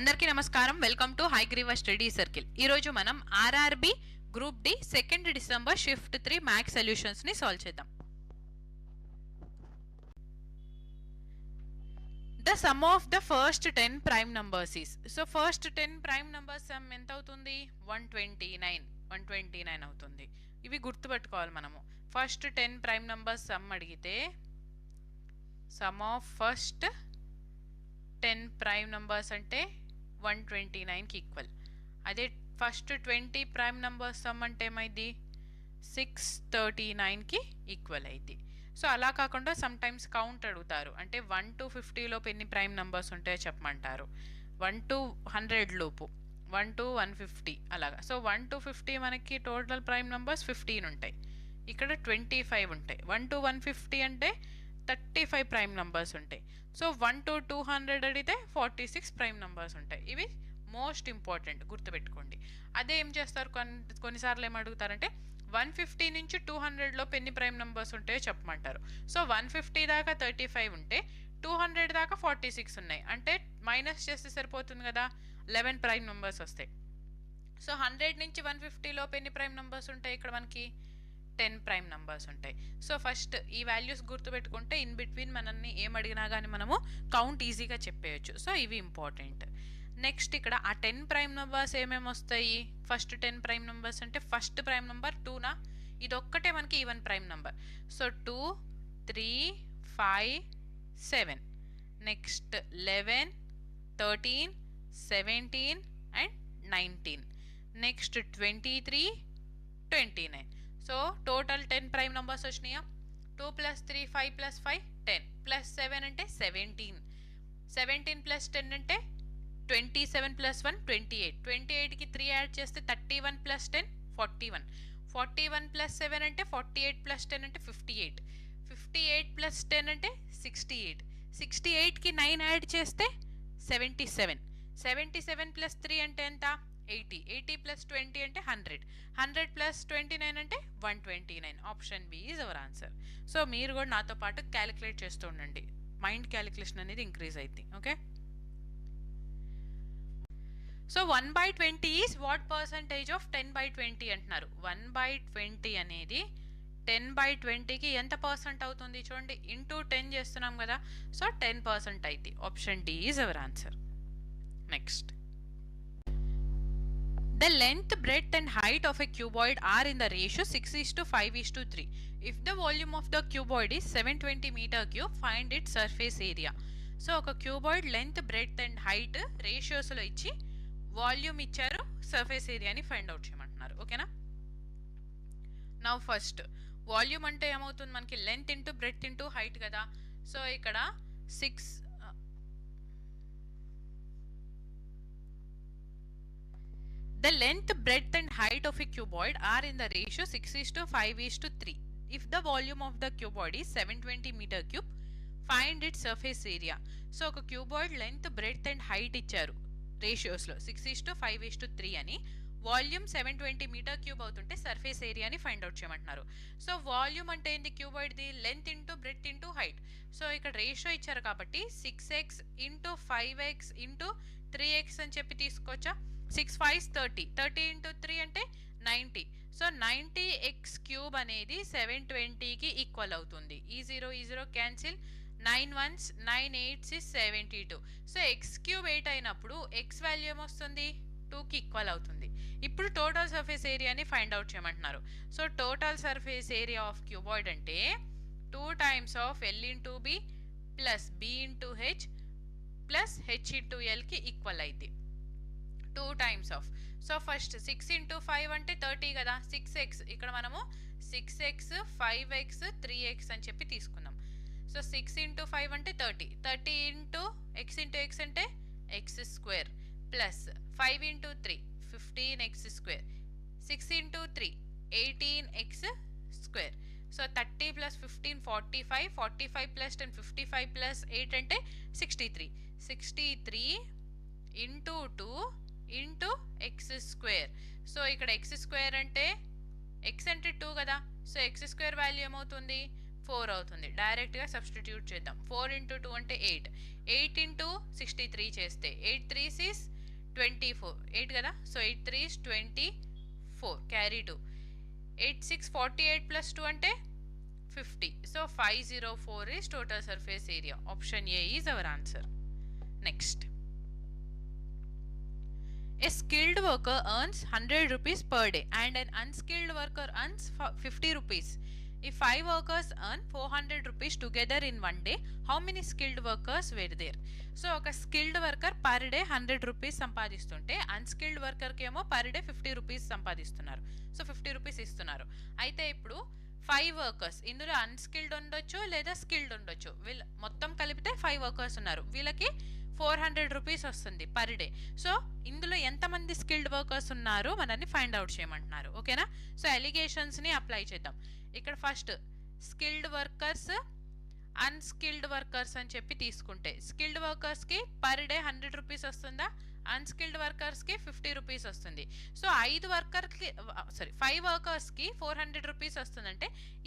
అందరికీ నమస్కారం. Welcome to Hayagreeva study circle. ఈరోజు మనం RRB group D 2 December shift 3 maths solutions ని సాల్వ్ చేద్దాం. The sum of the first 10 prime numbers is. So first 10 prime numbers sum ఎంత అవుతుంది? 129 అవుతుంది. ఇవి గుర్తుపెట్టుకోవాలి మనము. ఫస్ట్ 10 ప్రైమ్ నంబర్స్ సమ్ అడిగితే some of first 10 prime numbers అంటే 129కి ఈక్వల్. అదే ఫస్ట్ 20 ప్రైమ్ నంబర్స్ సమ్ అంటే ఏమైంది? 639కి ఈక్వల్ అయింది. సో అలా కాకుండా సమ్ టైమ్స్ కౌంట్ అడుగుతారు. అంటే 1 to 50 లోపు ఎన్ని ప్రైమ్ నంబర్స్ ఉంటాయో చెప్పమంటారు. 1 to 100 లోపు, 1 to 150 అలాగా. సో 1 to 50 మనకి టోటల్ ప్రైమ్ నంబర్స్ 15 ఉంటాయి. ఇక్కడ 25 ఉంటాయి. 1 to 150 అంటే 35 ప్రైమ్ నంబర్స్ ఉంటాయి. సో 1 to 200 అడిగితే 46 ప్రైమ్ నంబర్స్ ఉంటాయి. ఇవి మోస్ట్ ఇంపార్టెంట్, గుర్తుపెట్టుకోండి. అదే ఏం చేస్తారు, కొన్నిసార్లు ఏం అడుగుతారంటే 150 నుంచి 200 లోపు ఎన్ని ప్రైమ్ నంబర్స్ ఉంటాయో చెప్పమంటారు. సో 150 దాకా 35 ఉంటే 200 దాకా 46 ఉన్నాయి. అంటే మైనస్ చేస్తే సరిపోతుంది కదా, 11 ప్రైమ్ నంబర్స్ వస్తాయి. సో 100 నుంచి 150 లోపు ఎన్ని ప్రైమ్ నంబర్స్ ఉంటాయి? ఇక్కడ మనకి 10 ప్రైమ్ నంబర్స్ ఉంటాయి. సో ఫస్ట్ ఈ వాల్యూస్ గుర్తుపెట్టుకుంటే ఇన్ బిట్వీన్ మనల్ని ఏం అడిగినా కానీ మనము కౌంట్ ఈజీగా చెప్పేయచ్చు. సో ఇవి ఇంపార్టెంట్. నెక్స్ట్ ఇక్కడ ఆ 10 ప్రైమ్ నెంబర్స్ ఏమేమి వస్తాయి? ఫస్ట్ 10 ప్రైమ్ నెంబర్స్ అంటే ఫస్ట్ ప్రైమ్ నెంబర్ 2నా, ఇది ఒక్కటే మనకి even prime number. So 2, 3, 5, 7. Next 11, 13, 17 and 19. Next 23, 29. So total 10 prime numbers వచ్చినాయా? 2 + 3 5 + 5 10 + 7 అంటే 17. 17 + 10 అంటే 27 + 1 28. 28కి 3 యాడ్ చేస్తే 31 + 10 41. 41 + 7 అంటే 48 + 10 అంటే 58. 58 + 10 అంటే 68. 68కి 9 యాడ్ చేస్తే 77. 77 + 3 అంటే ఎంత? 80. 80 + 20 అంటే 100. 100 + 29 అంటే 129. Option B is our answer. So మీరు కూడా నాతో పాటు క్యాలిక్యులేట్ చేస్తూ ఉండండి. మైండ్ క్యాలిక్యులేషన్ అనేది ఇంక్రీజ్ అవుతుంది. Okay, so 1/20 is what percentage of 10/20 అంటున్నారు. 1/20 అనేది 10/20కి ఎంత పర్సెంట్ అవుతుంది చూడండి, ఇంటూ 10 చేస్తున్నాం కదా. సో 10% అయింది. Option D is our answer. Next, the length, breadth and height of a cuboid are in the ratio 6:5:3. If the volume of the cuboid is 720 meter cube, find its surface area. So ఒక cuboid length, breadth and height రేషియోస్లో ఇచ్చి volume ఇచ్చారు, surface ఏరియాని find out చేయమంటున్నారు. ఓకేనా? Now first volume అంటే ఏమవుతుంది మనకి? Length into breadth into height కదా. సో ఇక్కడ 6 The length, breadth and height of a cuboid are in the ratio 6:5:3. If the volume of the cuboid is 720 meter cube, find its surface area. So ఒక cuboid length, breadth and height ఇచ్చారు రేషియోస్లో 6:5:3 అని. Volume 720 metre cube అవుతుంటే surface ఏరియాని find out చేయమంటున్నారు. So volume అంటే ఏంది? క్యూబాయిడ్ది length into breadth into height. So ఇక్కడ రేషియో ఇచ్చారు కాబట్టి 6x into 5x into 3x అని చెప్పి తీసుకోవచ్చా? 6 5 30. 30 into 3 అంటే 90. సో 90x³ అనేది 720కి ఈక్వల్ అవుతుంది. ఈ 0 cancel. 9 1s 9 8s is 72. So x³ 8 అయినప్పుడు x వాల్యూ ఏమొస్తుంది? 2కి ఈక్వల్ అవుతుంది. ఇప్పుడు టోటల్ సర్ఫేస్ ఏరియాని ఫైండ్ అవుట్ చేయమంటున్నారు. So total surface area of cuboid అంటే 2 times of L into B plus B into H plus H into Lకి equal అయింది. 2 times of. So first 6 into 5 అంటే 30 కదా. 6x ఇక్కడ మనము 6x 5x 3x అని చెప్పి తీసుకున్నాం. సో 6 into 5 అంటే 30. 30 into x అంటే x² plus 5 into 3 15x². 6 into 3 18x². So 30 + 15 45. 45 + 10 55 + 8 అంటే 63. 63 into 2 ఇంటూ x². సో ఇక్కడ x² అంటే x అంటే 2 కదా. సో x² వాల్యూ ఏమవుతుంది? 4 అవుతుంది. డైరెక్ట్గా సబ్స్టిట్యూట్ చేద్దాం. 4 ఇంటూ 2 అంటే 8. 8 ఇంటూ 63 చేస్తే 8 3s is 24. 8 కదా, సో 8 3s 24, క్యారీ 2. 8 6 48 ప్లస్ 2 అంటే 50. So 504 is total surface area. Option A is our answer. Next. A skilled worker earns 100 rupees per day and an unskilled worker earns 50 rupees. If 5 workers earn 400 rupees together in one day, how many skilled workers were there? So ఒక skilled worker per day 100 rupees సంపాదిస్తుంటే unskilled వర్కర్కి ఏమో per day 50 rupees సంపాదిస్తున్నారు. So 50 rupees ఇస్తున్నారు. అయితే ఇప్పుడు 5 workers, ఇందులో unskilled ఉండొచ్చు లేదా స్కిల్డ్ ఉండొచ్చు, వీళ్ళు మొత్తం కలిపితే 5 వర్కర్స్ ఉన్నారు. వీళ్ళకి 400 రూపీస్ వస్తుంది పర్ డే. సో ఇందులో ఎంతమంది స్కిల్డ్ వర్కర్స్ ఉన్నారు మనల్ని ఫైండ్ అవుట్ చేయమంటున్నారు. ఓకేనా, సో ఎలిగేషన్స్ని అప్లై చేద్దాం. ఇక్కడ first skilled workers, unskilled workers అని చెప్పి తీసుకుంటే స్కిల్డ్ వర్కర్స్కి పర్ డే 100 రూపీస్ వస్తుందా, అన్స్కిల్డ్ వర్కర్స్కి 50 రూపీస్ వస్తుంది. సో 5 వర్కర్స్కి 400 రూపీస్ వస్తుందంటే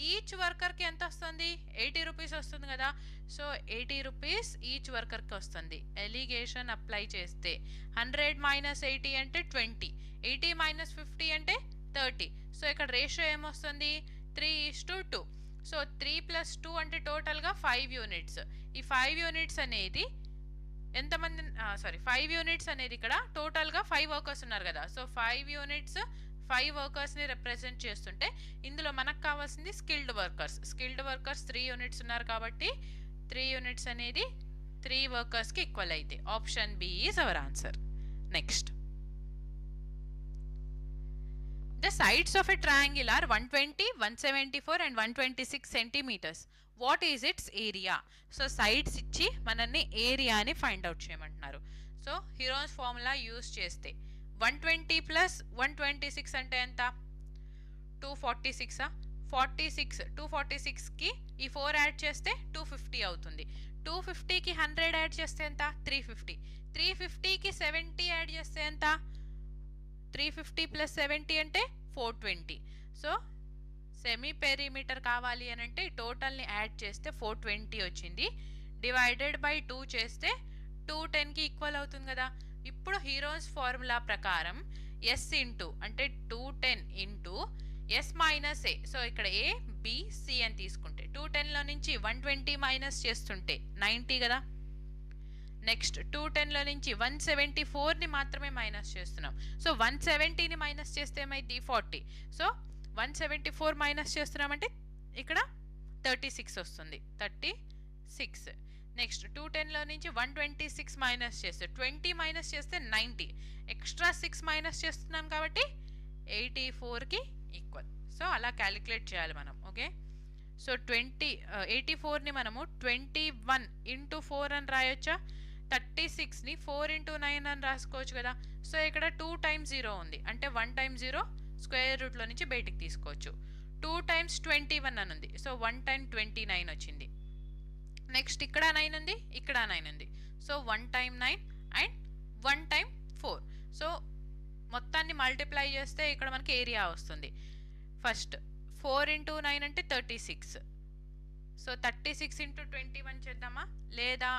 ఈచ్ వర్కర్కి ఎంత వస్తుంది, 80 రూపీస్ వస్తుంది కదా. సో 80 రూపీస్ ఈచ్ వర్కర్కి వస్తుంది. ఎలిగేషన్ అప్లై చేస్తే 100 మైనస్ 80 అంటే 20, 80 మైనస్ 50 అంటే 30. సో ఇక్కడ రేషియో ఏమొస్తుంది, 3:2. సో 3 + 2 అంటే టోటల్గా 5 యూనిట్స్. ఈ 5 యూనిట్స్ అనేది ఎంతమంది, 5 యూనిట్స్ అనేది ఇక్కడ టోటల్గా 5 వర్కర్స్ ఉన్నారు కదా. సో 5 యూనిట్స్ 5 వర్కర్స్ని రిప్రజెంట్ చేస్తుంటే ఇందులో మనకు కావాల్సింది skilled workers. Skilled workers 3 units ఉన్నారు కాబట్టి 3 యూనిట్స్ అనేది 3 వర్కర్స్కి ఈక్వల్ అయితే option B is our answer. Next. The sides of a triangle are 120, 174 and 126 centimeters. What is its area? So sides ఇచ్చి మనల్ని ఏరియాని ఫైండ్ అవుట్ చేయమంటున్నారు. సో హిరోన్స్ ఫార్ములా యూజ్ చేస్తే 120 + 126 అంటే ఎంత, 246. 246కి ఈ 4 యాడ్ చేస్తే 250 అవుతుంది. 250కి 100 యాడ్ చేస్తే ఎంత, 350. 350కి 70 యాడ్ చేస్తే ఎంత, 350 + 70 అంటే 420. సో సెమీ పెరిమీటర్ కావాలి అని అంటే టోటల్ని యాడ్ చేస్తే 420 వచ్చింది. డివైడెడ్ బై 2 చేస్తే 210కి ఈక్వల్ అవుతుంది కదా. ఇప్పుడు హీరోస్ ఫార్ములా ప్రకారం ఎస్ ఇంటూ అంటే 210 ఇంటూ ఎస్ మైనస్ ఏ. సో ఇక్కడ ఏ బి సి అని తీసుకుంటే 210లో నుంచి 120 మైనస్ చేస్తుంటే 90 కదా. నెక్స్ట్ 210లో నుంచి 174ని మాత్రమే మైనస్ చేస్తున్నాం. సో 170ని మైనస్ చేస్తే ఏమైంది, 40. సో 174 మైనస్ చేస్తున్నామంటే ఇక్కడ 36 వస్తుంది, 36. నెక్స్ట్ 210లో నుంచి 126 మైనస్ చేస్తే 20 మైనస్ చేస్తే 90, ఎక్స్ట్రా 6 మైనస్ చేస్తున్నాం కాబట్టి 84కి ఈక్వల్. సో అలా క్యాలిక్యులేట్ చేయాలి మనం. ఓకే, సో 84ని మనము 21 × 4 అని రాయొచ్చా, 36ని 4 × 9 అని రాసుకోవచ్చు కదా. సో ఇక్కడ 2 times 0 ఉంది అంటే 1 times 0 స్క్వేర్ రూట్లో నుంచి బయటికి తీసుకోవచ్చు. 2 times 21 అని ఉంది, సో 1 times 29 వచ్చింది. నెక్స్ట్ ఇక్కడ 9 ఉంది, ఇక్కడ 9 ఉంది, so 1 times 9 and 1 times 4. So మొత్తాన్ని మల్టిప్లై చేస్తే ఇక్కడ మనకి ఏరియా వస్తుంది. ఫస్ట్ 4 × 9 అంటే 36. సో 36 × 21 చేద్దామా, లేదా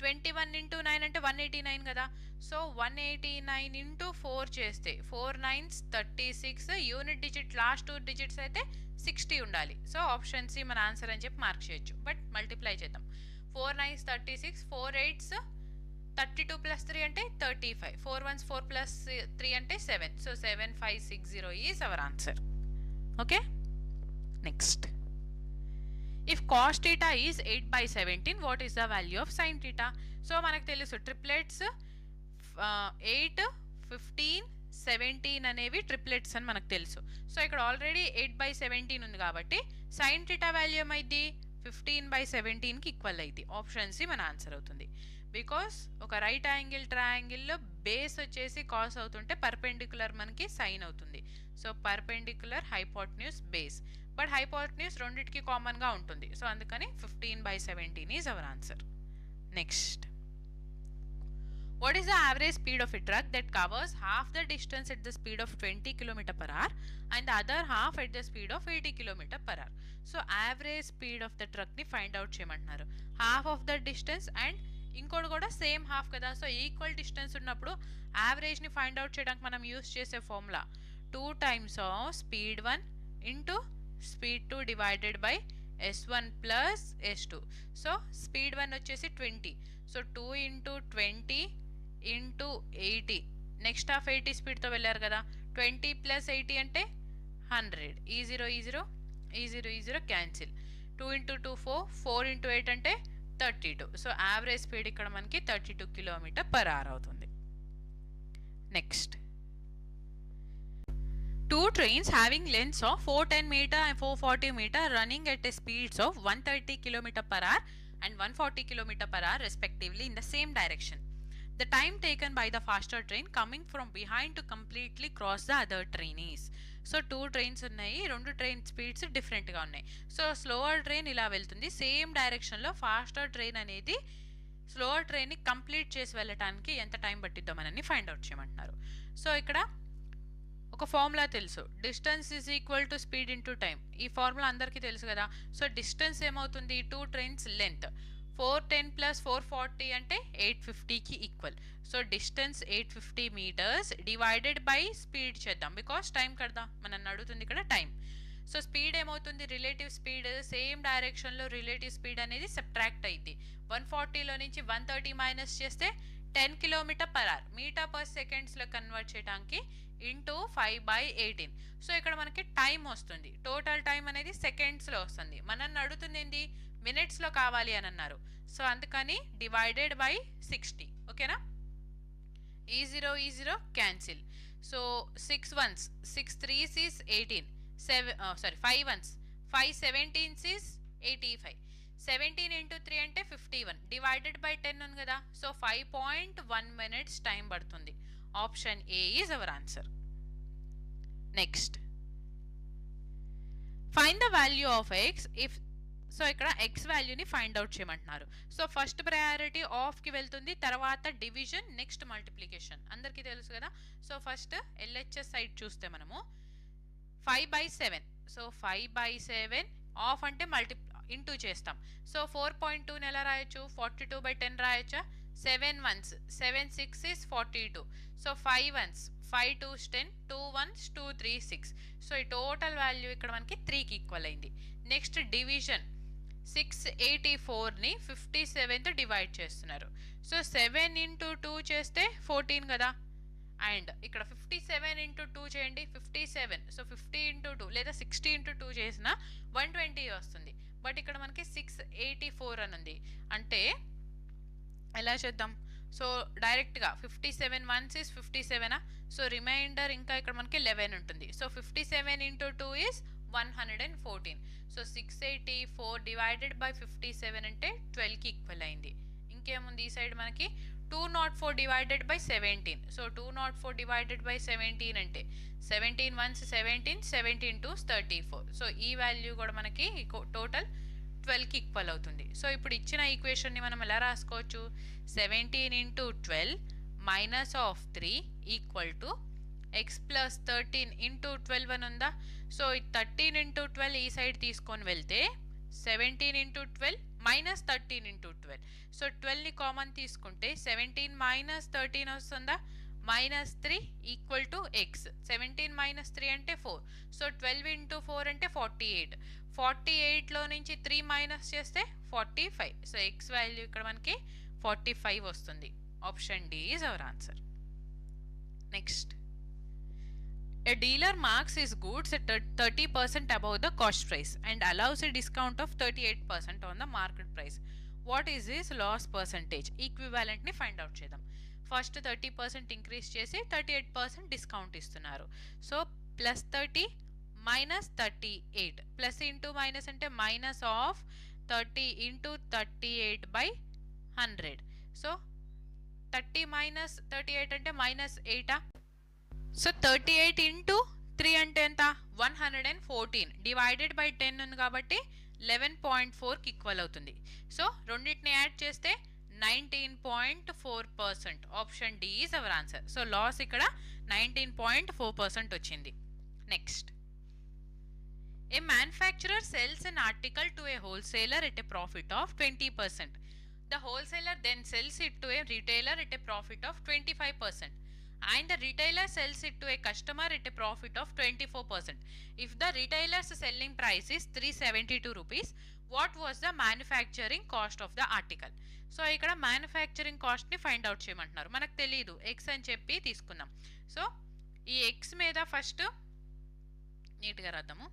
21 × 9 అంటే 189 కదా. సో 189 × 4 చేస్తే 4 9s 36, unit digit last 2 digits అయితే 60 ఉండాలి. సో ఆప్షన్ సి మన ఆన్సర్ అని చెప్పి మార్క్ చేయొచ్చు. బట్ మల్టిప్లై చేద్దాం. 4 9s 36, 4 8s 32 + 3 అంటే 35, 4 1s 4 + 3 అంటే 7. So 7560 is our answer. Okay, next. If cos theta is 8/17, what is the value of sin theta? So మనకు తెలుసు ట్రిప్లెట్స్ 8, 15, 17 అనేవి ట్రిప్లెట్స్ అని మనకు తెలుసు. సో ఇక్కడ ఆల్రెడీ 8/17 ఉంది కాబట్టి sin theta వాల్యూ ఏమైంది, 15/17కి ఈక్వల్ అయింది. ఆప్షన్ సి మన ఆన్సర్ అవుతుంది. బికాస్ ఒక రైట్ యాంగిల్ ట్రయాంగిల్లో బేస్ వచ్చేసి కాస్ అవుతుంటే పర్పెండిక్యులర్ మనకి సైన్ అవుతుంది. So perpendicular hypotenuse base, but hypotenuse రెండింటికి కామన్గా ఉంటుంది. సో అందుకని 15/17 is our answer. Next. What is the average speed of a truck that covers half the distance at the speed of 20 km per hour and the other half at the speed of 80 km per hour? So average speed of the truck ని find out చేయమంటున్నారు. Half of the distance and ఇంకోటి కూడా same half కదా. So equal distance ఉన్నప్పుడు యావరేజ్ని find out చేయడానికి మనం use చేసే formula 2 times of speed 1 into speed 2 divided by S1 plus S2. So speed 1 వచ్చేసి 20. So 2 into 20 into 80. Next half 80 స్పీడ్తో వెళ్ళారు కదా. 20 plus 80 అంటే 100. ఈ జీరో క్యాన్సిల్. 2 into 2 4. 4 into 8 అంటే 32. సో యావరేజ్ స్పీడ్ ఇక్కడ మనకి 32 km/h అవుతుంది. Next, 2 trains having lengths of 410 meter and 440 meter running at a speeds of 130 km/h and 140 km/h respectively in the same direction. The time taken by the faster train coming from behind to completely cross the other train is. So 2 trains ఉన్నాయి, 2 train speeds డిఫరెంట్గా ఉన్నాయి. So slower train ఇలా వెళ్తుంది, same డైరెక్షన్లో faster train అనేది slower ట్రైన్ని complete చేసి వెళ్ళటానికి ఎంత టైం పట్టిద్దో మనల్ని ఫైండ్ అవుట్ చేయమంటున్నారు. సో ఇక్కడ ఒక ఫార్ములా తెలుసు, distance is equal to speed into time. ఈ ఫార్ములా అందరికీ తెలుసు కదా. సో డిస్టెన్స్ ఏమవుతుంది, 2 trains లెంత్ 410 plus 440 అంటే 850కి equal. So distance 850 meters divided by speed చేద్దాం, బికాస్ టైం కదా మనల్ని అడుగుతుంది ఇక్కడ టైం. సో స్పీడ్ ఏమవుతుంది, రిలేటివ్ స్పీడ్ సేమ్ డైరెక్షన్లో రిలేటివ్ స్పీడ్ అనేది సబ్ట్రాక్ట్ అయింది. 140లో నుంచి 130 మైనస్ చేస్తే 10 km/h మీటర్ పర్ సెకండ్స్లో కన్వర్ట్ చేయడానికి ఇంటూ 5/18. సో ఇక్కడ మనకి టైం వస్తుంది, టోటల్ టైం అనేది సెకండ్స్లో వస్తుంది. మనల్ని అడుగుతుంది ఏంటి, మినిట్స్లో కావాలి అని అన్నారు. సో అందుకని డివైడెడ్ బై 60. ఓకేనా. ఈ zero cancel. So 6 ones 6 3s is 18. 5 ones 5 17s is 85. 17 into 3 అంటే 51 డివైడెడ్ బై 10 ఉంది కదా. సో 5.1 minutes టైం పడుతుంది. Option A is our answer. Next, find the value of X if. So ఇక్కడ X వాల్యూని find out చేయమంటున్నారు. So first priority ఆఫ్కి వెళ్తుంది, తర్వాత division, next multiplication. అందరికీ తెలుసు కదా. సో ఫస్ట్ ఎల్హెచ్ఎస్ సైడ్ చూస్తే మనము 5/7. సో 5/7 ఆఫ్ అంటే ఇంటూ చేస్తాం. సో 4.2ని ఎలా రాయొచ్చు, 42/10 రాయొచ్చా. 7 ones 7 6 is 42. So 5 ones 5 2s 10, 2 ones 2 3 6. So ఈ టోటల్ వాల్యూ ఇక్కడ మనకి 3కి ఈక్వల్ అయింది. నెక్స్ట్ డివిజన్, 684ని 57తో డివైడ్ చేస్తున్నారు. సో 7 into 2 చేస్తే 14 కదా. అండ్ ఇక్కడ 57 into 2 చేయండి, 57. సో 50 into 2 లేదా 60 into 2 చేసిన 120 వస్తుంది. బట్ ఇక్కడ మనకి 684 అని ఉంది. అంటే ఎలా చేద్దాం, సో డైరెక్ట్గా 57 ones is 57. సో రిమైండర్ ఇంకా ఇక్కడ మనకి 11 ఉంటుంది. So 57 into 2 is 114. So 684 divided by 57 అంటే 12కి ఈక్వల్ అయింది. ఇంకేముంది ఈ సైడ్ మనకి 204 divided by 17. So 204 divided by 17 అంటే 17 ones 17, 17 2s 34. సో ఈ వాల్యూ కూడా మనకి టోటల్ 12కి ఈక్వల్ అవుతుంది. సో ఇప్పుడు ఇచ్చిన ఈక్వేషన్ని మనం ఎలా రాసుకోవచ్చు, 17 into 12 minus of 3 equal to X plus 13 into 12 అని ఉందా. సో 13 into 12 ఈ సైడ్ తీసుకొని వెళ్తే 17 into 12 మైనస్ 13 into 12. సో 12ని కామన్ తీసుకుంటే 17 మైనస్ 13 వస్తుందా, -3 ఈక్వల్ టు ఎక్స్. 17 మైనస్ 3 అంటే 4. సో 12 into 4 అంటే 48. 48లో నుంచి 3 మైనస్ చేస్తే 45. సో ఎక్స్ వాల్యూ ఇక్కడ మనకి 45 వస్తుంది. Option D is our answer. Next, a dealer marks his goods at 30% above the cost price and allows a discount of 38% on the market price. What is his loss percentage? Equivalent ni find out చేద్దాం. First 30% increase చేసి 38% discount ఇస్తున్నారు. So +30 -38 plus into minus అంటే minus of 30 into 38/100. So 30 minus 38 అంటే -8. So 38 into 3 అంటే ఎంత, 114 divided by 10 ఉంది కాబట్టి 11.4కి ఈక్వల్ అవుతుంది. సో రెండింటిని యాడ్ చేస్తే 19.4%. Option D is our answer. So loss ఇక్కడ 19.4% వచ్చింది. Next, a manufacturer sells an article to a wholesaler at a profit of 20%. The wholesaler then sells it to a retailer at a profit of 25%. And the retailer sells it to a customer at a profit of 24%. If the retailer's selling price is 372 rupees, what was the manufacturing cost of the article? So ఇక్కడ manufacturing కాస్ట్ని find out చేయమంటున్నారు. మనకు తెలియదు, X అని చెప్పి తీసుకుందాం. So ఈ X మీద first నీట్గా రాద్దాము.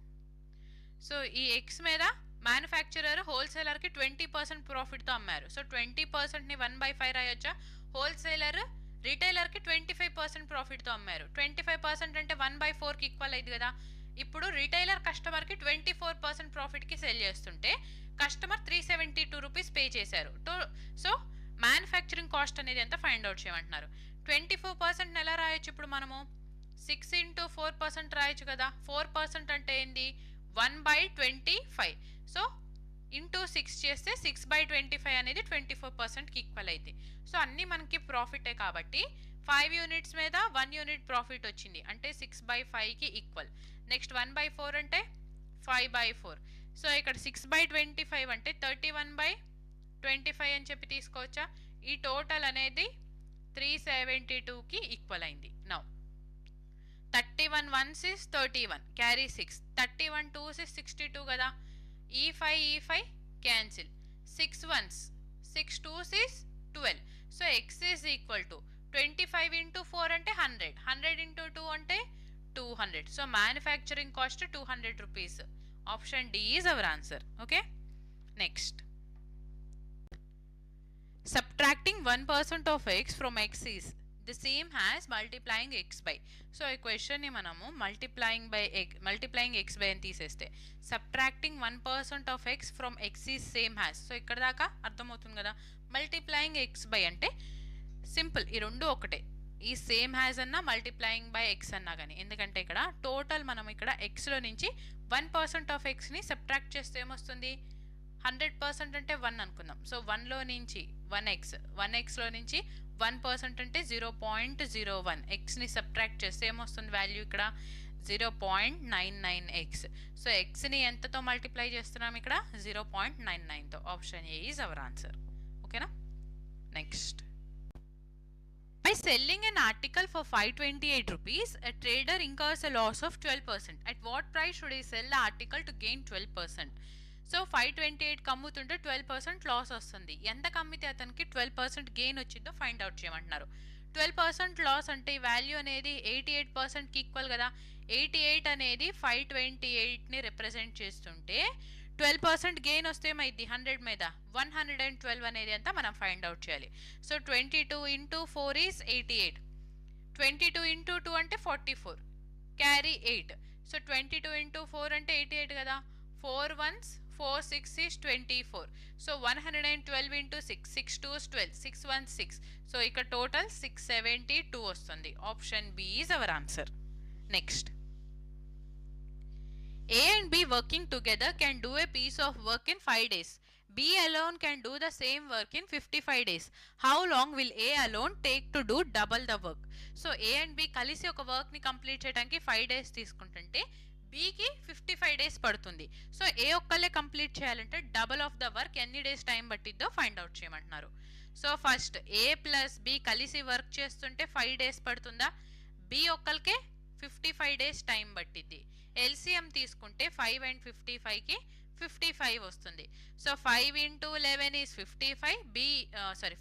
సో ఈ ఎక్స్ మీద మ్యానుఫ్యాక్చరర్ హోల్సేలర్కి 20% ప్రాఫిట్తో అమ్మారు. సో 20%ని 1/5 రాయొచ్చా? హోల్సేలర్ రిటైలర్కి 25% ప్రాఫిట్తో అమ్మారు. 25% అంటే 1/4కి ఈక్వల్ అయింది కదా. ఇప్పుడు రిటైలర్ కస్టమర్కి 24% ప్రాఫిట్కి సెల్ చేస్తుంటే కస్టమర్ 372 రూపీస్ పే చేశారు. సో మ్యానుఫ్యాక్చరింగ్ కాస్ట్ అనేది ఎంత ఫైండ్ అవుట్ చేయమంటున్నారు. 24% ఎలా రాయొచ్చు? ఇప్పుడు మనము 6 × 4% రాయొచ్చు కదా. 4% అంటే ఏంది? 1/25. సో ఇంటూ 6 చేస్తే 6/25 అనేది 24%కి ఈక్వల్ అయితే. సో అన్నీ మనకి ప్రాఫిటే కాబట్టి 5 యూనిట్స్ మీద 1 యూనిట్ ప్రాఫిట్ వచ్చింది అంటే 6/5కి ఈక్వల్. నెక్స్ట్ 1/4 అంటే 5/4. సో ఇక్కడ 6/25 అంటే 31/25 అని చెప్పి తీసుకోవచ్చా? ఈ టోటల్ అనేది 372కి ఈక్వల్ అయింది. Now 31 ones is 31, carry 6. 31 2s is 62 కదా. ఈ 5 cancel. 6 ones, 6 2s is 12. So x is equal to 25 × 4 అంటే 100. 100 × 2 అంటే 200. So manufacturing cost 200 rupees. Option D is our answer. Okay, next, subtracting 1% of x from x is the same as multiplying x by. So ఈ క్వశ్చన్ని మనము multiplying x by అని తీసేస్తే subtracting 1% of x from x is same has. So ఇక్కడ దాకా అర్థమవుతుంది కదా. Multiplying x by అంటే సింపుల్, ఈ రెండు ఒకటే. ఈ సేమ్ హ్యాస్ అన్నా మల్టిప్లయింగ్ బై ఎక్స్ అన్నా కానీ, ఎందుకంటే ఇక్కడ టోటల్ మనం ఇక్కడ ఎక్స్లో నుంచి 1% ఆఫ్ ఎక్స్ని సబ్ట్రాక్ట్ చేస్తే ఏమొస్తుంది? 100% అంటే 1 అనుకుందాం. సో 1లో నుంచి 1xలో నుంచి 1% అంటే 0.01. ఎక్స్ని సబ్ట్రాక్ట్ చేస్తే ఏమొస్తుంది వాల్యూ? ఇక్కడ 0.99x. సో ఎక్స్ని ఎంతతో మల్టిప్లై చేస్తున్నాం? ఇక్కడ 0.99తో. Option A is our answer. ఓకేనా, next, by selling an article for 528 rupees, a trader incurs a loss of 12%. At what price should he sell the article to gain 12%? So 528 అమ్ముతుంటే 12% loss వస్తుంది. ఎంత కమ్మితే అతనికి 12% gain వచ్చిందో find out చేయమంటున్నారు. 12% loss అంటే ఈ value అనేది 88%కి ఈక్వల్ కదా. 88 అనేది 528ని రిప్రజెంట్ చేస్తుంటే 12% గెయిన్ వస్తే ఏమైంది? 100 మీద 112 అనేది ఎంత మనం ఫైండ్ అవుట్ చేయాలి. So 22 × 4 is 88. 22 × 2 అంటే 44, క్యారీ 8. సో 22 × 4 అంటే 88 కదా. 4 ones 4 6 is 24. So 112 × 6, 6 2s 12, 6 1 6. So ఇక్కడ టోటల్ 672 వస్తుంది. Option B is our answer. Next, A and B working together can do a piece of work in 5 days. B alone can do the same work in 55 days. How long will A alone take to do double the work? So A and B కలిసి ఒక వర్క్ని complete చేయడానికి 5 days తీసుకుంటుంటే Bకి 55 days పడుతుంది. So ఏ ఒక్కళ్ళే complete చేయాలంటే double of the work ఎన్ని days time పట్టిద్దో find out చేయమంటున్నారు. సో ఫస్ట్ A + B కలిసి వర్క్ చేస్తుంటే 5 days పడుతుందా? B ఒక్కరికే 55 days టైం పట్టిద్ది. ఎల్సిఎం తీసుకుంటే 5 and 55కి 55 వస్తుంది. So 5 × 11 is 55.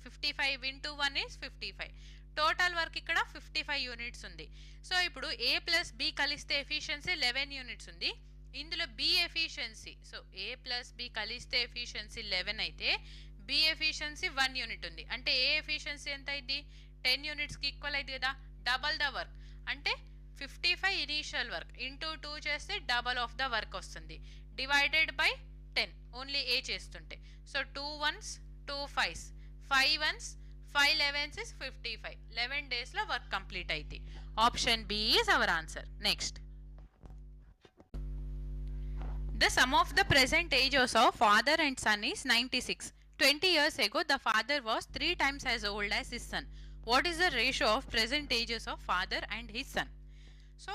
55 × 1 is 55. Total work ఇక్కడ 55 యూనిట్స్ ఉంది. సో ఇప్పుడు A + B కలిస్తే ఎఫిషియన్సీ 11 యూనిట్స్ ఉంది. ఇందులో B efficiency, so A + B కలిస్తే ఎఫిషియన్సీ 11 అయితే B ఎఫిషియన్సీ 1 యూనిట్ ఉంది. అంటే A ఎఫిషియన్సీ ఎంత అయింది? 10 యూనిట్స్కి ఈక్వల్ అయింది కదా. డబల్ ద వర్క్ అంటే 55 ఇనీషియల్ వర్క్ ఇంటూ 2 చేస్తే డబల్ ఆఫ్ ద వర్క్ వస్తుంది. డివైడెడ్ బై 10 ఓన్లీ ఏ చేస్తుంటే. So 2 ones 2 5s, 5 ones 5 11s is 55. 11 డేస్లో వర్క్ కంప్లీట్ అయితే. Option B is our answer. Next, the sum of the present ages of father and son is 96. 20 years ago, the father was 3 times as old as his son. What is the ratio of present ages of father and his son? So,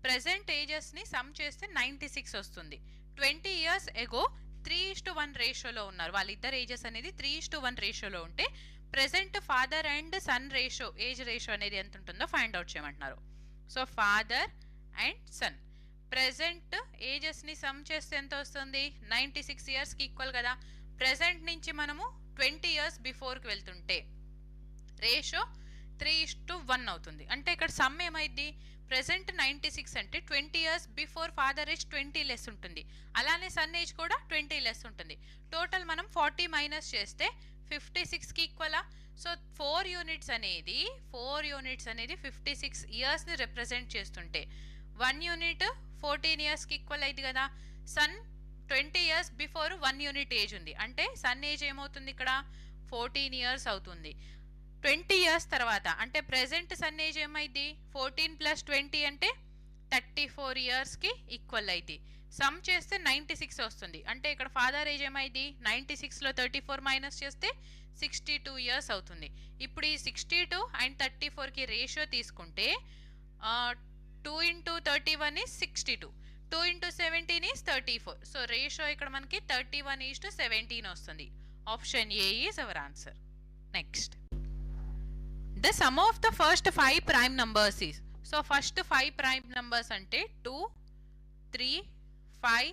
present ages ni sum చేస్తే 96 వస్తుంది. 20 years ago 3:1 రేషియోలో ఉన్నారు. వాళ్ళిద్దరు ages అనేది 3:1 రేషియోలో ఉంటే present father and son ratio age ratio అనేది ఎంత ఉంటుందో ఫైండ్ అవుట్ చేయమంటున్నారు. So father and son present ఏజెస్ని సమ్ చేస్తే ఎంత వస్తుంది? 96 ఇయర్స్కి ఈక్వల్ కదా. ప్రెసెంట్ నుంచి మనము 20 ఇయర్స్ బిఫోర్కి వెళ్తుంటే రేషియో 3:1 అవుతుంది. అంటే ఇక్కడ సమ్ ఏమైంది? ప్రెసెంట్ 96 అంటే 20 years before father age 20 less ఉంటుంది. అలానే సన్ ఏజ్ కూడా 20 లెస్ ఉంటుంది. టోటల్ మనం 40 మైనస్ చేస్తే 56కి ఈక్వలా. సో 4 యూనిట్స్ అనేది 56 ఇయర్స్ని రిప్రజెంట్ చేస్తుంటే 1 యూనిట్ 14 ఇయర్స్కి ఈక్వల్ అయింది కదా. Son 20 years before 1 unit age ఉంది. అంటే సన్ ఏజ్ ఏమవుతుంది ఇక్కడ? 14 ఇయర్స్ అవుతుంది. 20 ఇయర్స్ తర్వాత అంటే ప్రెసెంట్ సన్ ఏజ్ ఏమైంది? 14 + 20 అంటే 34 ఇయర్స్కి ఈక్వల్ అయింది. సమ్ చేస్తే 96 వస్తుంది. అంటే ఇక్కడ ఫాదర్ ఏజ్ ఏమైంది? 96లో 34 మైనస్ చేస్తే 62 ఇయర్స్ అవుతుంది. ఇప్పుడు ఈ 62 అండ్ 34కి రేషియో తీసుకుంటే 2 × 31 is 62. 2 × 17 is 34. సో రేషియో ఇక్కడ మనకి 31:17 వస్తుంది. Option A is our answer. Next, the sum of the first 5 prime numbers is. So first 5 prime numbers అంటే 2, 3, 5,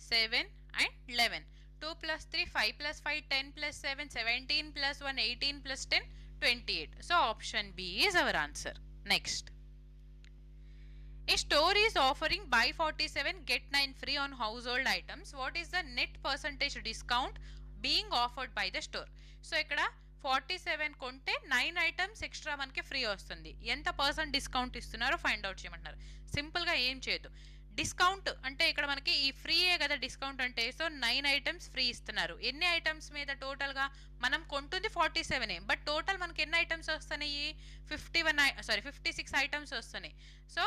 7 and 11. 2 + 3 5 + 5 10 + 7 17 + 1 18 + 10 28. So option B is our answer. Next, a store is offering buy 47 get 9 free on household items. What is the net percentage discount being offered by the store? So ఇక్కడ 47 కొంటే 9 items extra మనకి free వస్తుంది. ఎంత percent discount ఇస్తున్నారో find out చేయమంటున్నారు. సింపుల్గా ఏం చేయదు. డిస్కౌంట్ అంటే ఇక్కడ మనకి ఈ ఫ్రీయే కదా డిస్కౌంట్ అంటే. సో 9 ఐటమ్స్ ఫ్రీ ఇస్తున్నారు. ఎన్ని ఐటమ్స్ మీద టోటల్గా మనం కొంటుంది 47, బట్ టోటల్ మనకి ఎన్ని ఐటమ్స్ వస్తున్నాయి? 56 ఐటమ్స్ వస్తున్నాయి. సో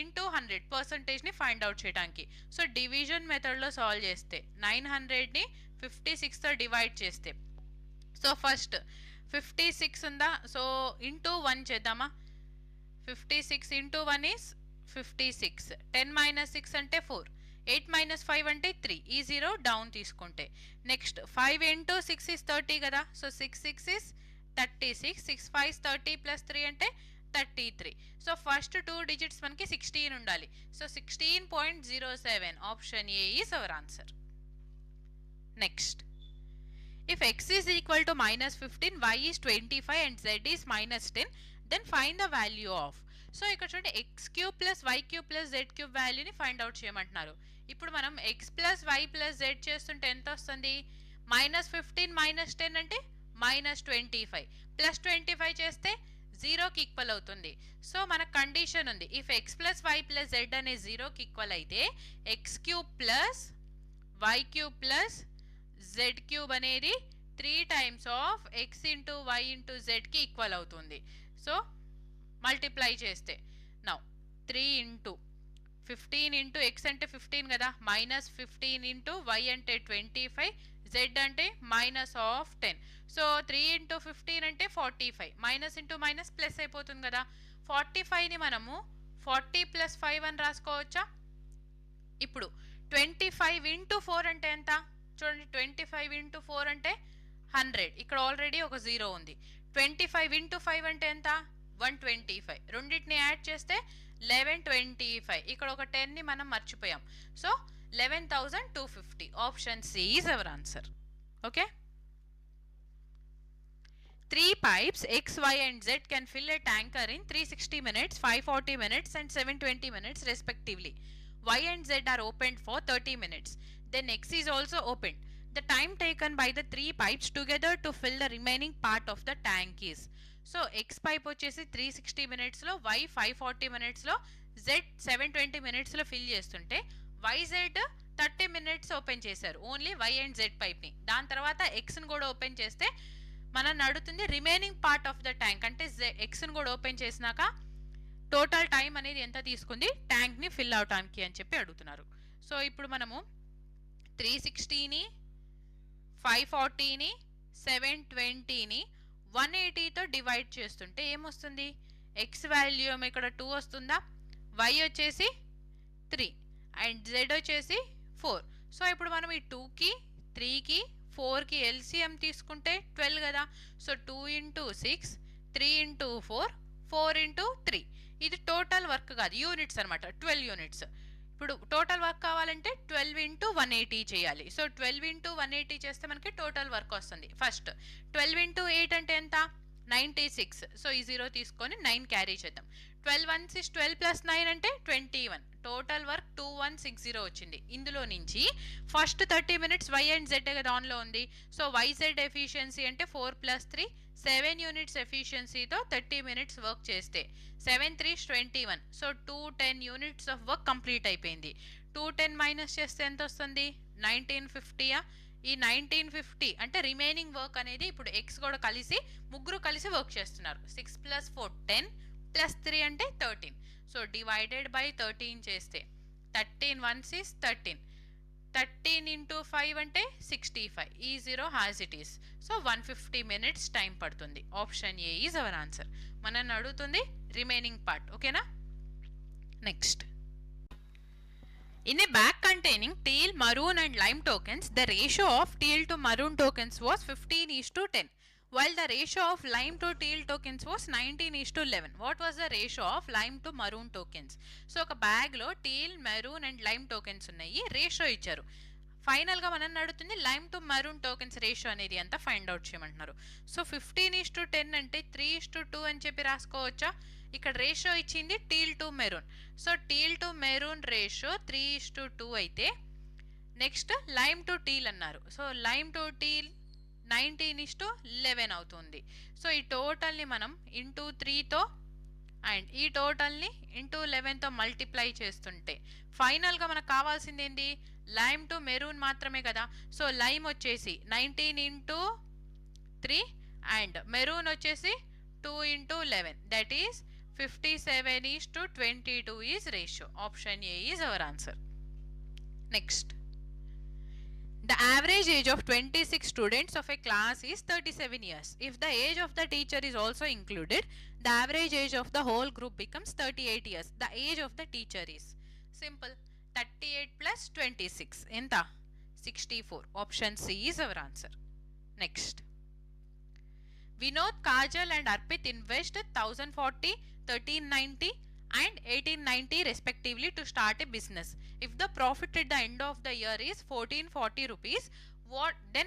ఇంటూ 100 పర్సంటేజ్ని ఫైండ్ అవుట్ చేయడానికి. సో డివిజన్ మెథడ్లో సాల్వ్ చేస్తే 900ని 56తో డివైడ్ చేస్తే, సో ఫస్ట్ 56 ఉందా, సో ఇంటూ 1 చేద్దామా. 56 × 1 is 56. 10 - 6 అంటే 4. 8 - 5 అంటే 3. ఈ 0 డౌన్ తీసుకుంటే నెక్స్ట్ 5 × 6 is 30 కదా. So 6 × 6 is 36. 6 × 5 is 30 + 3 అంటే 33. సో ఫస్ట్ 2 డిజిట్స్ మనకి 16 ఉండాలి. So 16.07. Option A is our answer. Next, if x is equal to -15, y is 25 and z is -10, then find the value of. So ఇక్కడ చూడండి x³ + y³ + z³ వాల్యూని find out చేయమంటున్నారు. ఇప్పుడు మనం x + y + z చేస్తుంటే ఎంత వస్తుంది? -15 - 10 అంటే -25 + 25 చేస్తే 0కి ఈక్వల్ అవుతుంది. సో మన కండిషన్ ఉంది, ఇఫ్ x + y + z అనే 0కి ఈక్వల్ అయితే x³ + y³ + z³ అనేది 3 times of x × y × zకి equal అవుతుంది. సో మల్టిప్లై చేస్తే నౌ 3 × 15 × x అంటే 15 కదా, -15 × y అంటే 25, z అంటే -10. సో 3 × 15 అంటే 45. మైనస్ ఇంటూ మైనస్ ప్లస్ అయిపోతుంది కదా. 45ని మనము 40 + 5 అని రాసుకోవచ్చా? ఇప్పుడు 25 × 4 అంటే ఎంత? చూడండి 25 × 4 అంటే 100. ఇక్కడ ఆల్రెడీ ఒక 0 ఉంది. 25 × 5 అంటే ఎంత? 125. రెండింటిని యాడ్ చేస్తే 1125. ఇక్కడ ఒక 10ని మనం మర్చిపోయాం. So 11,250. Option C is our answer. Okay, 3 pipes x, y and z can fill a tanker in 360 minutes, 540 minutes and 720 minutes respectively. Y and z are opened for 30 minutes. Then x is also opened. The time taken by the 3 pipes together to fill the remaining part of the tank is. So x pipe వచ్చేసి 360 minutes లో, y 540 minutes లో, z 720 minutes లో fill చేస్తుంటే yz 30 minutes open చేశారు only y and z పైప్ని. దాని తర్వాత xని కూడా ఓపెన్ చేస్తే మనం అడుగుతుంది remaining part of the tank అంటే xని కూడా ఓపెన్ చేసినాక టోటల్ టైం అనేది ఎంత తీసుకుంది ట్యాంక్ని ఫిల్ అవటానికి అని చెప్పి అడుగుతున్నారు. సో ఇప్పుడు మనము 360ని 540ని 720ని 180తో డివైడ్ చేస్తుంటే ఏమొస్తుంది? ఎక్స్ వాల్యూ ఏమో ఇక్కడ 2 వస్తుందా, వై వచ్చేసి 3 అండ్ జెడ్ వచ్చేసి 4. సో ఇప్పుడు మనం ఈ 2కి 3కి 4కి ఎల్సిఎం తీసుకుంటే 12 కదా. So 2 into 6 3 into 4 4 into 3. ఇది టోటల్ వర్క్ కాదు, యూనిట్స్ అనమాట, 12 యూనిట్స్. ఇప్పుడు టోటల్ వర్క్ కావాలంటే 12 ఇంటూ 180 చేయాలి. సో 12 ఇంటూ 180 చేస్తే మనకి టోటల్ వర్క్ వస్తుంది. ఫస్ట్ 12 ఇంటూ 8 అంటే ఎంత? 96. సో ఈ 0 తీసుకొని 9 క్యారీ చేద్దాం. 12 1 6 12 ప్లస్ 9 అంటే 21. టోటల్ వర్క్ 2160 వచ్చింది. ఇందులో నుంచి first 30 minutes Y and Z కదా ఆన్లో ఉంది. సో వైజెడ్ ఎఫిషియన్సీ అంటే 4 ప్లస్ 3 7 యూనిట్స్ ఎఫిషియన్సీతో 30 మినిట్స్ వర్క్ చేస్తే 7 3 21. So 210 units of work complete అయిపోయింది. 210 మైనస్ చేస్తే ఎంత వస్తుంది? 1950. ఈ 1950 అంటే రిమైనింగ్ వర్క్ అనేది ఇప్పుడు ఎక్స్ కూడా కలిసి ముగ్గురు కలిసి వర్క్ చేస్తున్నారు. 6 ప్లస్ 4 10 ప్లస్ 3 అంటే 13. సో డివైడెడ్ బై 13 చేస్తే 13 1 is 13. 13 ఇంటూ 5 అంటే 65. ఈ 0 has it is. So 150 minutes time పడుతుంది. Option A is our answer. మనల్ని అడుగుతుంది రిమైనింగ్ పార్ట్. ఓకేనా? Next. In a bag containing teal, maroon and lime tokens, the ratio of teal to maroon tokens was 15:10, while the ratio of lime to teal tokens was 19:11. What was the ratio of lime to maroon tokens? So ఒక bag లో teal, maroon and lime tokens ఉన్నాయి, ratio ఇచ్చారు. Final గా మనం అడుగుతుంది lime to maroon tokens ratio అనేది ఎంత find out చేయమంటున్నారు. సో 15:10 అంటే 3:2 అని చెప్పి రాసుకోవచ్చా? ఇక్కడ రేషియో ఇచ్చింది teal to maroon. So teal to maroon ratio 3:2 అయితే నెక్స్ట్ లైమ్ టు టీల్ అన్నారు. సో లైమ్ టు టీల్ 19:11 అవుతుంది. సో ఈ టోటల్ని మనం ఇంటూ 3తో అండ్ ఈ టోటల్ని ఇంటూ 11తో మల్టిప్లై చేస్తుంటే ఫైనల్గా మనకు కావాల్సింది ఏంటి? లైమ్ టు మెరూన్ మాత్రమే కదా. సో లైమ్ వచ్చేసి 19 ఇంటూ 3 అండ్ మెరూన్ వచ్చేసి 2 into 11. That is 57:22 is ratio. Option A is our answer. Next. The average age of 26 students of a class is 37 years. If the age of the teacher is also included, the average age of the whole group becomes 38 years. The age of the teacher is simple. 38 plus 26. Enta? 64. Option C is our answer. Next. Vinod, Kajal and Arpit invest 1040, 1390 and 1890 respectively to start a business. If the profit at the end of the year is 1440 rupees,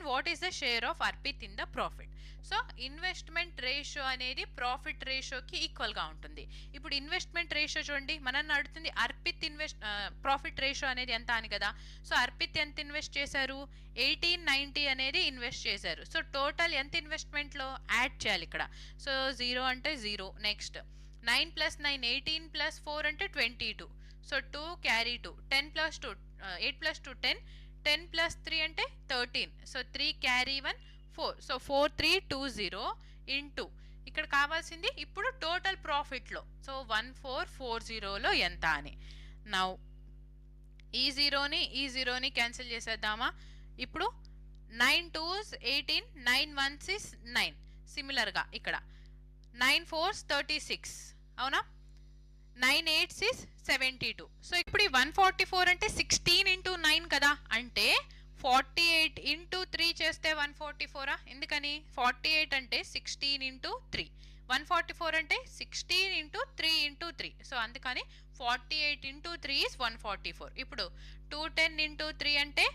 what is the share of Arpit in the profit? So investment ratio అనేది profit రేషియోకి ఈక్వల్గా ఉంటుంది. ఇప్పుడు investment ratio చూడండి, మనల్ని అడుగుతుంది Arpit profit ratio అనేది ఎంత అని కదా. సో అర్పిత్ ఎంత ఇన్వెస్ట్ చేశారు? 1890 అనేది ఇన్వెస్ట్ చేశారు. సో టోటల్ ఎంత ఇన్వెస్ట్మెంట్లో యాడ్ చేయాలి ఇక్కడ. సో 0 అంటే 0. నెక్స్ట్ 9 ప్లస్ 9 18 ప్లస్ 4 అంటే 22. So 2 carry 2. 10 plus 2 8 plus 2 10. 10 plus 3 అంటే 13. So 3 carry 1 4. సో 4320 ఇంటూ ఇక్కడ కావాల్సింది ఇప్పుడు టోటల్ ప్రాఫిట్లో. సో 1440లో ఎంత అని. నౌ ఈ జీరోని క్యాన్సిల్ చేసేద్దామా. ఇప్పుడు 9 2s 18, 9 1s is 9. సిమిలర్గా ఇక్కడ 9 4s 36 అవునా, 9 8s is 72. సో ఇప్పుడు ఈ 144 అంటే 16 ఇంటూ 9 కదా, అంటే 48 ఇంటూ 3 చేస్తే 144. ఎందుకని 48 అంటే 16 ఇంటూ 3, 144 అంటే 16 ఇంటూ 3 ఇంటూ 3. సో అందుకని 48 ఇంటూ 3 is 144. ఇప్పుడు 210 ఇంటూ 3 అంటే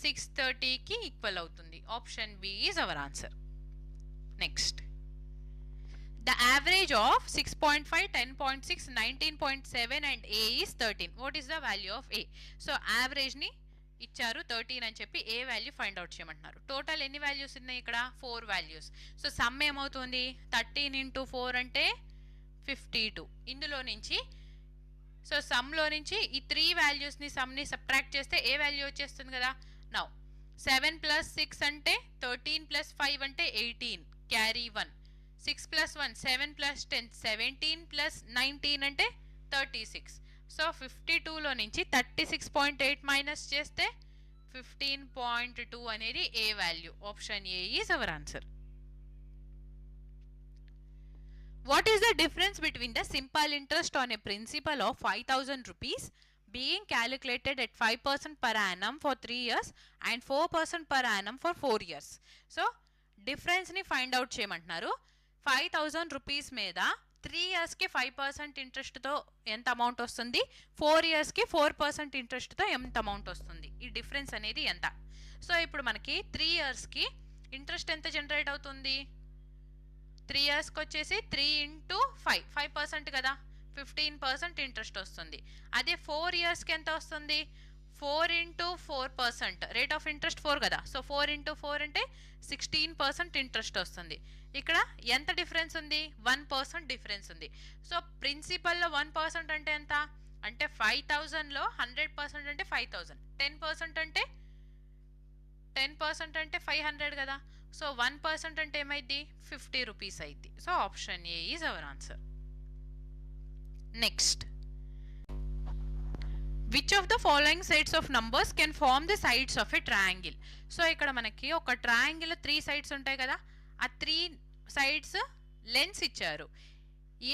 630కి ఈక్వల్ అవుతుంది. Option B is our answer. Next. The average of 6.5, 10.6, 19.7 and A is 13. What is the value of A? So యావరేజ్ని ఇచ్చారు 13 అని చెప్పి ఏ వాల్యూ ఫైండ్ అవుట్ చేయమంటున్నారు. టోటల్ ఎన్ని వాల్యూస్ ఉన్నాయి ఇక్కడ? 4 వాల్యూస్. సో సమ్ ఏమవుతుంది? 13 ఇంటూ 4 అంటే 52. ఇందులో నుంచి సో సమ్లో నుంచి ఈ 3 వాల్యూస్ని సమ్ని సబ్ట్రాక్ట్ చేస్తే ఏ వాల్యూ వచ్చేస్తుంది కదా. నౌ 7 ప్లస్ 6 అంటే 13 ప్లస్ 5 అంటే 18 క్యారీ 1. 6 ప్లస్ 1 7 ప్లస్ 10 17 ప్లస్ 19 అంటే 36. సో 52లో నుంచి 36.8 మైనస్ చేస్తే 15.2 అనేది A value. Option A is our answer. What is the difference between the simple interest on a principal of 5,000 rupees being calculated at 5% per annum for 3 years and 4% per annum for 4 years? So, difference ni find out చేయమంటున్నారు. 5,000 rupees మీద 3 years కి 5% interest తో ఎంత amount వస్తుంది, 4 years కి 4% interest తో ఎంత amount వస్తుంది, ఈ డిఫరెన్స్ అనేది ఎంత. సో ఇప్పుడు మనకి 3 years కి ఇంట్రెస్ట్ ఎంత జనరేట్ అవుతుంది, 3 yearsకి వచ్చేసి 3 into 5% కదా, 15% ఇంట్రెస్ట్ వస్తుంది. అదే 4 yearsకి ఎంత వస్తుంది, 4 into 4%, రేట్ ఆఫ్ ఇంట్రెస్ట్ 4 కదా, సో 4 into 4 అంటే 16% ఇంట్రెస్ట్ వస్తుంది. ఇక్కడ ఎంత డిఫరెన్స్ ఉంది, 1% డిఫరెన్స్ ఉంది. సో ప్రిన్సిపల్లో 1% అంటే ఎంత అంటే 5,000లో 100% అంటే 5,000, 10% అంటే 10% అంటే 500 కదా. సో 1% అంటే ఏమైంది, 50 రూపీస్ అయింది. So option A is our answer. Next, which of the following sets of numbers can form the sides of a triangle. So ఇక్కడ మనకి ఒక ట్రయాంగిల్ 3 సైడ్స్ ఉంటాయి కదా, ఆ 3 సైడ్స్ లెన్స్ ఇచ్చారు.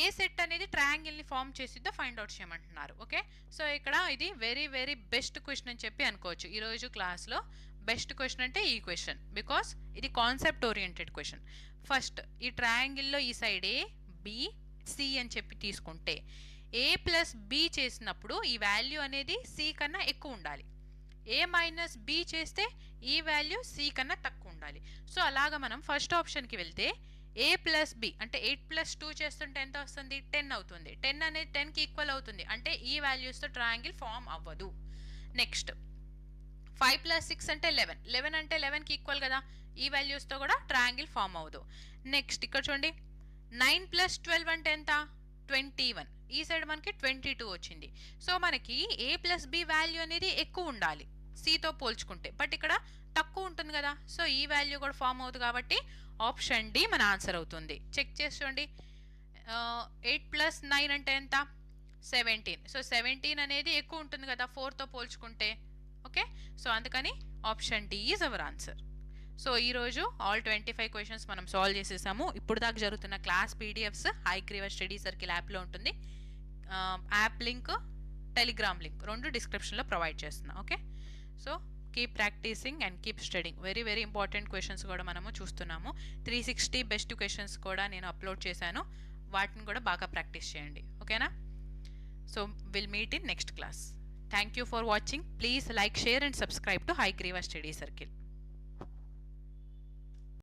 ఏ సెట్ అనేది ట్రయాంగిల్ని ఫామ్ చేసిద్దో ఫైండ్ అవుట్ చేయమంటున్నారు. ఓకే, సో ఇక్కడ ఇది వెరీ వెరీ బెస్ట్ క్వశ్చన్ అని చెప్పి అనుకోవచ్చు. ఈరోజు క్లాస్లో బెస్ట్ క్వశ్చన్ అంటే ఈ క్వశ్చన్, బికాస్ ఇది కాన్సెప్ట్ ఓరియంటెడ్ క్వశ్చన్. ఫస్ట్ ఈ ట్రయాంగిల్లో ఈ సైడ్ ఏ, బి, సి అని చెప్పి తీసుకుంటే ఏ ప్లస్ బి చేసినప్పుడు ఈ వాల్యూ అనేది సి కన్నా ఎక్కువ ఉండాలి. ఏ మైనస్ బి చేస్తే ఈ వాల్యూ సి కన్నా తక్కువ ఉండాలి. సో అలాగా మనం ఫస్ట్ ఆప్షన్కి వెళ్తే ఏ ప్లస్ బి అంటే 8 + 2 చేస్తుంటే ఎంత వస్తుంది, 10 అవుతుంది. 10 అనేది 10కి ఈక్వల్ అవుతుంది, అంటే ఈ వాల్యూస్తో ట్రయాంగిల్ ఫామ్ అవ్వదు. నెక్స్ట్ 5 + 6 అంటే 11, 11 అంటే 11కి ఈక్వల్ కదా, ఈ వాల్యూస్తో కూడా ట్రయాంగిల్ ఫామ్ అవ్వదు. నెక్స్ట్ ఇక్కడ చూడండి 9 + 12 అంటే ఎంత, 21, ఈ సైడ్ మనకి 22 వచ్చింది. సో మనకి ఏ ప్లస్ బి వాల్యూ అనేది ఎక్కువ ఉండాలి సితో పోల్చుకుంటే, బట్ ఇక్కడ తక్కువ ఉంటుంది కదా, సో ఈ వాల్యూ కూడా ఫామ్ అవుతుంది. కాబట్టి ఆప్షన్ డి మన ఆన్సర్ అవుతుంది. చెక్ చేసి చూడండి, 8 + 9 అంటే ఎంత, 17. సో 17 అనేది ఎక్కువ ఉంటుంది కదా 4తో పోల్చుకుంటే. ఓకే, సో అందుకని option D is our answer. So ఈరోజు ఆల్ 25 క్వశ్చన్స్ మనం సాల్వ్ చేసేసాము. ఇప్పుడు దాకా జరుగుతున్న క్లాస్ పీడిఎఫ్స్ హైగ్రీవర్ స్టడీ సర్కిల్ యాప్లో ఉంటుంది. యాప్ లింక్, టెలిగ్రామ్ లింక్ రెండు డిస్క్రిప్షన్లో ప్రొవైడ్ చేస్తున్నా. Okay, so keep practising and keep studying. Very very important questions కూడా మనము చూస్తున్నాము. 360 బెస్ట్ క్వశ్చన్స్ కూడా నేను అప్లోడ్ చేశాను, వాటిని కూడా బాగా ప్రాక్టీస్ చేయండి. ఓకేనా? So will meet in next class. Thank you for watching. Please like, share and subscribe to Hygreeva Study Circle.